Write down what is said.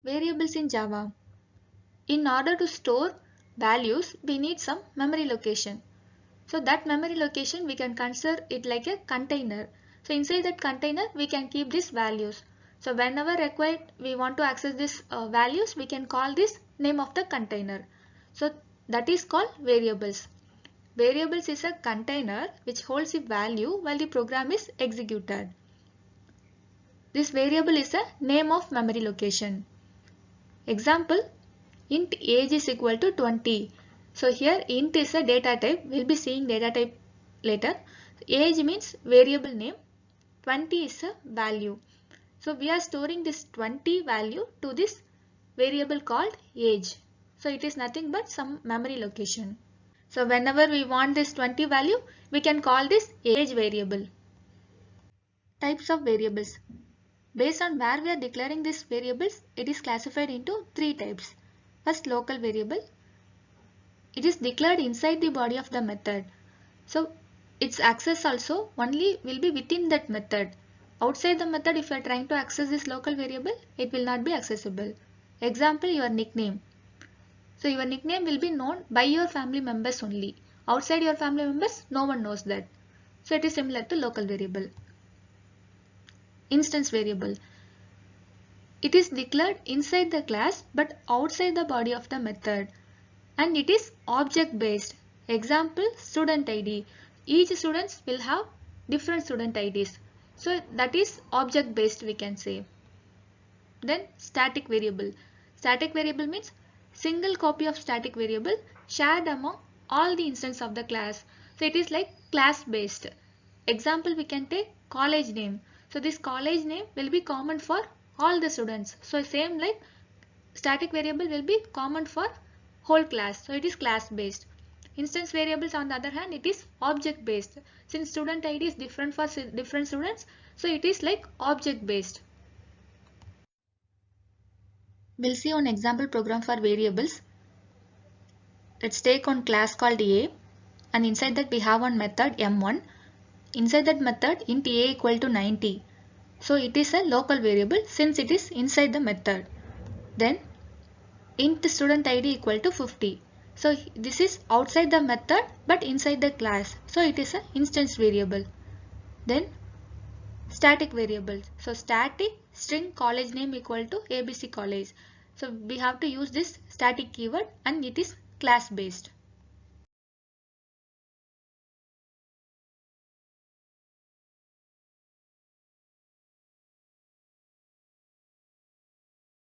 Variables in Java. In order to store values, we need some memory location. So that memory location we can consider it like a container. So inside that container we can keep these values. So whenever required we want to access these values, we can call this name of the container. So that is called variables. Variables is a container which holds a value while the program is executed. This variable is a name of memory location. Example, int age is equal to 20. So here int is a data type. We'll be seeing data type later. Age means variable name. 20 is a value. So we are storing this 20 value to this variable called age. So it is nothing but some memory location. So whenever we want this 20 value, we can call this age variable. Types of variables. Based on where we are declaring these variables, it is classified into three types. First, local variable. It is declared inside the body of the method. So its access also only will be within that method. Outside the method, if you are trying to access this local variable, it will not be accessible. Example, your nickname. So your nickname will be known by your family members only. Outside your family members, no one knows that. So it is similar to local variable. Instance variable. It is declared inside the class but outside the body of the method. And it is object based. Example, student ID. Each student will have different student IDs. So that is object based, we can say. Then static variable. Static variable means single copy of static variable shared among all the instances of the class. So it is like class based. Example, we can take college name. So this college name will be common for all the students. So same like static variable will be common for whole class. So it is class based. Instance variables on the other hand, it is object based. Since student ID is different for different students, so it is like object based. We'll see one example program for variables. Let's take one class called A, and inside that we have one method M1. Inside that method int A equal to 90. So it is a local variable since it is inside the method. Then int student ID equal to 50. So this is outside the method but inside the class. So it is an instance variable. Then static variable. So static string college name equal to ABC college. So we have to use this static keyword and it is class based.